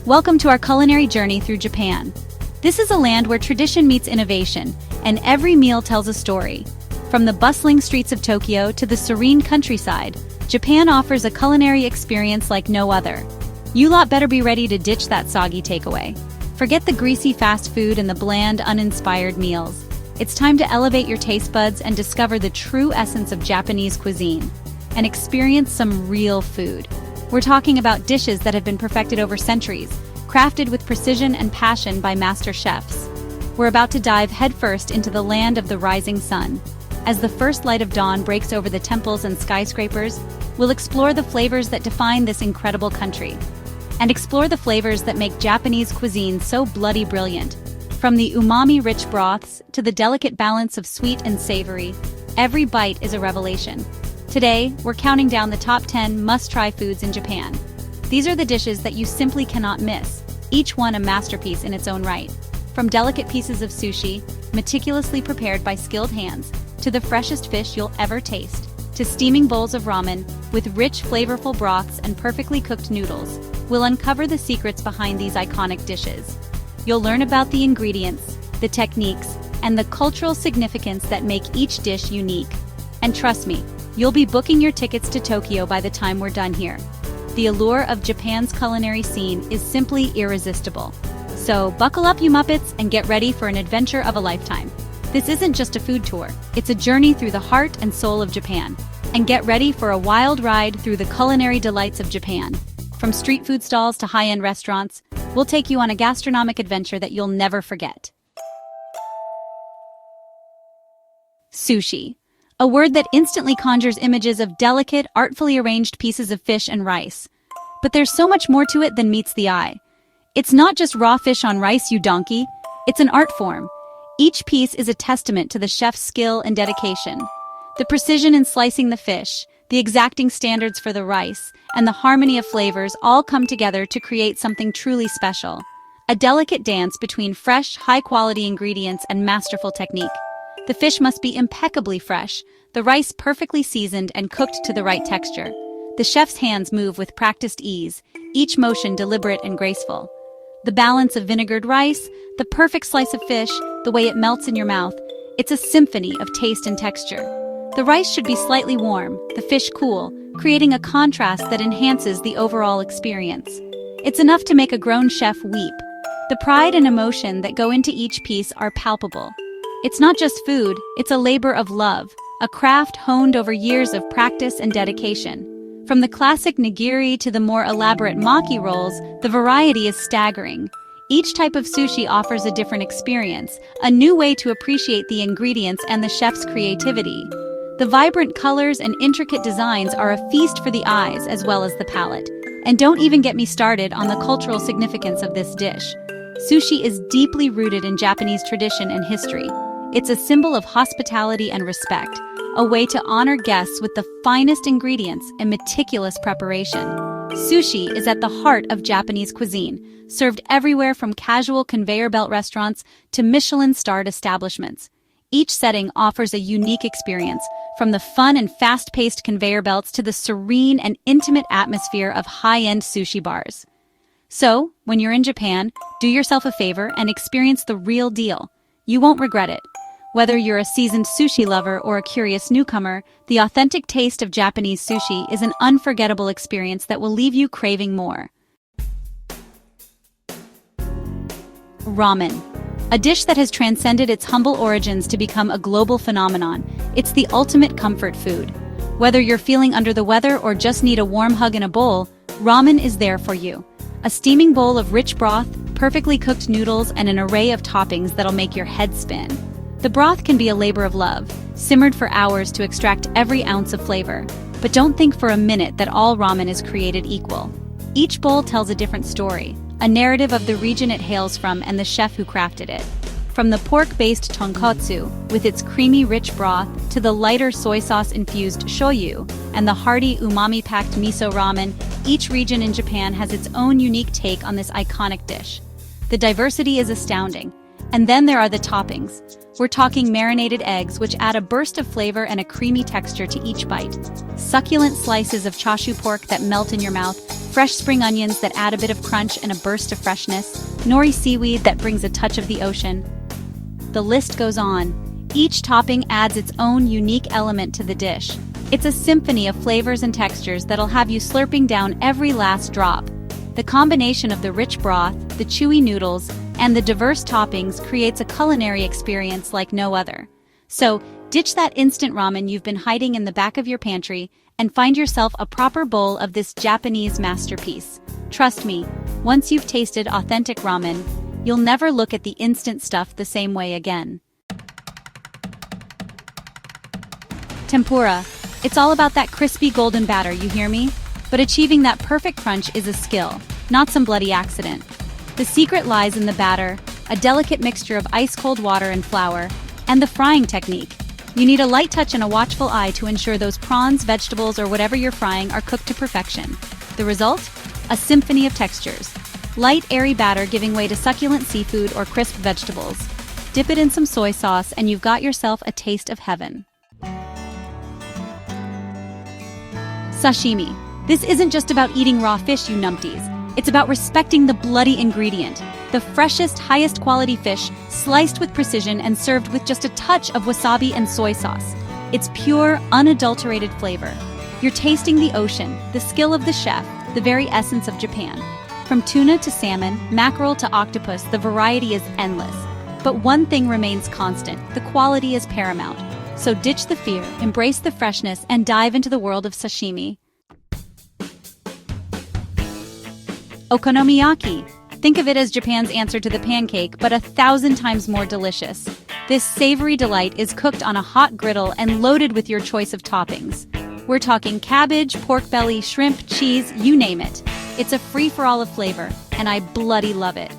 Welcome to our culinary journey through Japan. This is a land where tradition meets innovation, and every meal tells a story. From the bustling streets of Tokyo to the serene countryside, Japan offers a culinary experience like no other. You lot better be ready to ditch that soggy takeaway. Forget the greasy fast food and the bland, uninspired meals. It's time to elevate your taste buds and discover the true essence of Japanese cuisine, and experience some real food. We're talking about dishes that have been perfected over centuries, crafted with precision and passion by master chefs. We're about to dive headfirst into the land of the rising sun. As the first light of dawn breaks over the temples and skyscrapers, we'll explore the flavors that define this incredible country, and explore the flavors that make Japanese cuisine so bloody brilliant. From the umami-rich broths to the delicate balance of sweet and savory, every bite is a revelation. Today, we're counting down the top 10 must-try foods in Japan. These are the dishes that you simply cannot miss, each one a masterpiece in its own right. From delicate pieces of sushi, meticulously prepared by skilled hands, to the freshest fish you'll ever taste, to steaming bowls of ramen with rich, flavorful broths and perfectly cooked noodles, we'll uncover the secrets behind these iconic dishes. You'll learn about the ingredients, the techniques, and the cultural significance that make each dish unique. And trust me, you'll be booking your tickets to Tokyo by the time we're done here. The allure of Japan's culinary scene is simply irresistible. So buckle up, you Muppets, and get ready for an adventure of a lifetime. This isn't just a food tour, it's a journey through the heart and soul of Japan. And get ready for a wild ride through the culinary delights of Japan. From street food stalls to high-end restaurants, we'll take you on a gastronomic adventure that you'll never forget. Sushi. A word that instantly conjures images of delicate, artfully arranged pieces of fish and rice. But there's so much more to it than meets the eye. It's not just raw fish on rice, you donkey. It's an art form. Each piece is a testament to the chef's skill and dedication. The precision in slicing the fish, the exacting standards for the rice, and the harmony of flavors all come together to create something truly special. A delicate dance between fresh, high-quality ingredients and masterful technique. The fish must be impeccably fresh, the rice perfectly seasoned and cooked to the right texture. The chef's hands move with practiced ease, each motion deliberate and graceful. The balance of vinegared rice, the perfect slice of fish, the way it melts in your mouth, it's a symphony of taste and texture. The rice should be slightly warm, the fish cool, creating a contrast that enhances the overall experience. It's enough to make a grown chef weep. The pride and emotion that go into each piece are palpable. It's not just food, it's a labor of love, a craft honed over years of practice and dedication. From the classic nigiri to the more elaborate maki rolls, the variety is staggering. Each type of sushi offers a different experience, a new way to appreciate the ingredients and the chef's creativity. The vibrant colors and intricate designs are a feast for the eyes as well as the palate. And don't even get me started on the cultural significance of this dish. Sushi is deeply rooted in Japanese tradition and history. It's a symbol of hospitality and respect, a way to honor guests with the finest ingredients and meticulous preparation. Sushi is at the heart of Japanese cuisine, served everywhere from casual conveyor belt restaurants to Michelin-starred establishments. Each setting offers a unique experience, from the fun and fast-paced conveyor belts to the serene and intimate atmosphere of high-end sushi bars. So, when you're in Japan, do yourself a favor and experience the real deal. You won't regret it. Whether you're a seasoned sushi lover or a curious newcomer, the authentic taste of Japanese sushi is an unforgettable experience that will leave you craving more. Ramen. A dish that has transcended its humble origins to become a global phenomenon. It's the ultimate comfort food. Whether you're feeling under the weather or just need a warm hug in a bowl, ramen is there for you. A steaming bowl of rich broth, perfectly cooked noodles, and an array of toppings that'll make your head spin. The broth can be a labor of love, simmered for hours to extract every ounce of flavor. But don't think for a minute that all ramen is created equal. Each bowl tells a different story, a narrative of the region it hails from and the chef who crafted it. From the pork-based tonkotsu, with its creamy rich broth, to the lighter soy sauce-infused shoyu, and the hearty umami-packed miso ramen, each region in Japan has its own unique take on this iconic dish. The diversity is astounding. And then there are the toppings. We're talking marinated eggs, which add a burst of flavor and a creamy texture to each bite. Succulent slices of chashu pork that melt in your mouth, fresh spring onions that add a bit of crunch and a burst of freshness, nori seaweed that brings a touch of the ocean. The list goes on. Each topping adds its own unique element to the dish. It's a symphony of flavors and textures that'll have you slurping down every last drop. The combination of the rich broth, the chewy noodles, and the diverse toppings creates a culinary experience like no other. So, ditch that instant ramen you've been hiding in the back of your pantry and find yourself a proper bowl of this Japanese masterpiece. Trust me, once you've tasted authentic ramen, you'll never look at the instant stuff the same way again. Tempura. It's all about that crispy golden batter, you hear me? But achieving that perfect crunch is a skill, not some bloody accident. The secret lies in the batter, a delicate mixture of ice-cold water and flour, and the frying technique. You need a light touch and a watchful eye to ensure those prawns, vegetables, or whatever you're frying are cooked to perfection. The result? A symphony of textures. Light, airy batter giving way to succulent seafood or crisp vegetables. Dip it in some soy sauce and you've got yourself a taste of heaven. Sashimi. This isn't just about eating raw fish, you numpties. It's about respecting the bloody ingredient. The freshest, highest quality fish, sliced with precision and served with just a touch of wasabi and soy sauce. It's pure, unadulterated flavor. You're tasting the ocean, the skill of the chef, the very essence of Japan. From tuna to salmon, mackerel to octopus, the variety is endless. But one thing remains constant: the quality is paramount. So ditch the fear, embrace the freshness, and dive into the world of sashimi. Okonomiyaki. Think of it as Japan's answer to the pancake, but 1,000 times more delicious. This savory delight is cooked on a hot griddle and loaded with your choice of toppings. We're talking cabbage, pork belly, shrimp, cheese, you name it. It's a free-for-all of flavor, and I bloody love it.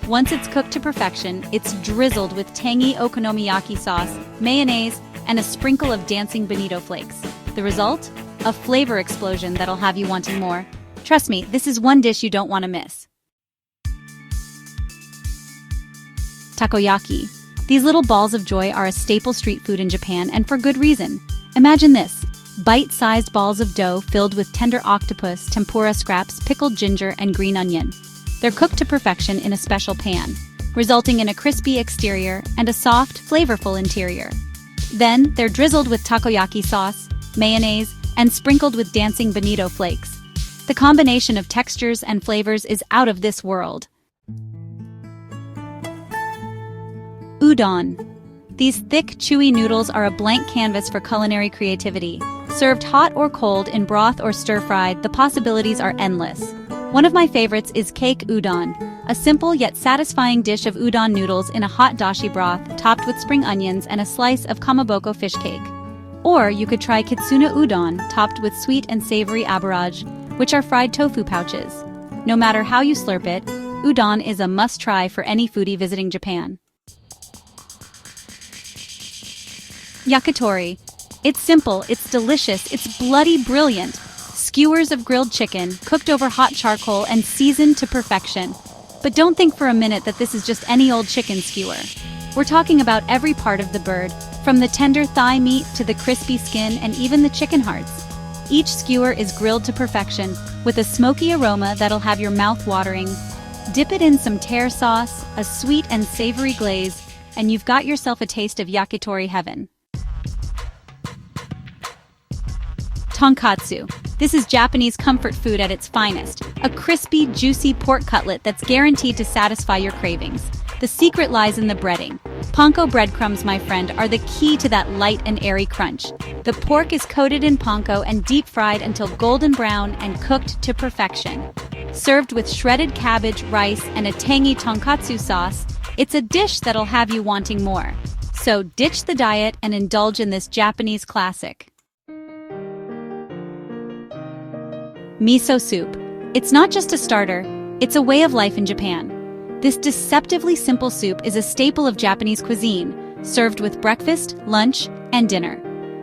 Once it's cooked to perfection, it's drizzled with tangy okonomiyaki sauce, mayonnaise, and a sprinkle of dancing bonito flakes. The result? A flavor explosion that'll have you wanting more. Trust me, this is one dish you don't want to miss. Takoyaki. These little balls of joy are a staple street food in Japan, and for good reason. Imagine this: bite-sized balls of dough filled with tender octopus, tempura scraps, pickled ginger, and green onion. They're cooked to perfection in a special pan, resulting in a crispy exterior and a soft, flavorful interior. Then, they're drizzled with takoyaki sauce, mayonnaise, and sprinkled with dancing bonito flakes. The combination of textures and flavors is out of this world. Udon. These thick, chewy noodles are a blank canvas for culinary creativity. Served hot or cold in broth or stir-fried, the possibilities are endless. One of my favorites is cake udon, a simple yet satisfying dish of udon noodles in a hot dashi broth topped with spring onions and a slice of kamaboko fish cake. Or you could try kitsune udon, topped with sweet and savory aborage, which are fried tofu pouches. No matter how you slurp it, udon is a must-try for any foodie visiting Japan. Yakitori. It's simple, it's delicious, it's bloody brilliant. Skewers of grilled chicken, cooked over hot charcoal and seasoned to perfection. But don't think for a minute that this is just any old chicken skewer. We're talking about every part of the bird, from the tender thigh meat to the crispy skin and even the chicken hearts. Each skewer is grilled to perfection, with a smoky aroma that'll have your mouth watering. Dip it in some tare sauce, a sweet and savory glaze, and you've got yourself a taste of yakitori heaven. Tonkatsu. This is Japanese comfort food at its finest, a crispy, juicy pork cutlet that's guaranteed to satisfy your cravings. The secret lies in the breading. Panko breadcrumbs, my friend, are the key to that light and airy crunch. The pork is coated in panko and deep-fried until golden brown and cooked to perfection. Served with shredded cabbage, rice, and a tangy tonkatsu sauce, it's a dish that'll have you wanting more. So ditch the diet and indulge in this Japanese classic. Miso soup. It's not just a starter, it's a way of life in Japan. This deceptively simple soup is a staple of Japanese cuisine, served with breakfast, lunch, and dinner.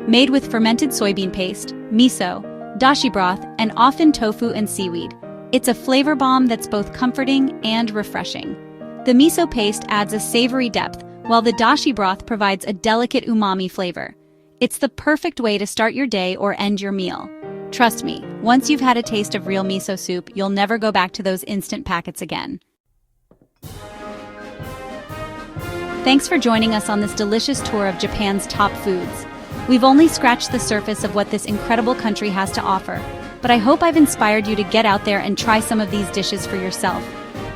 Made with fermented soybean paste, miso, dashi broth, and often tofu and seaweed. It's a flavor bomb that's both comforting and refreshing. The miso paste adds a savory depth, while the dashi broth provides a delicate umami flavor. It's the perfect way to start your day or end your meal. Trust me, once you've had a taste of real miso soup, you'll never go back to those instant packets again. Thanks for joining us on this delicious tour of Japan's top foods. We've only scratched the surface of what this incredible country has to offer, but I hope I've inspired you to get out there and try some of these dishes for yourself.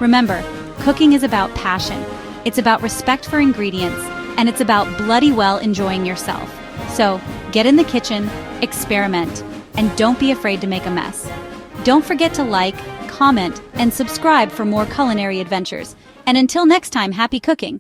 Remember, cooking is about passion, it's about respect for ingredients, and it's about bloody well enjoying yourself. So, get in the kitchen, experiment, and don't be afraid to make a mess. Don't forget to like, comment, and subscribe for more culinary adventures. And until next time, happy cooking!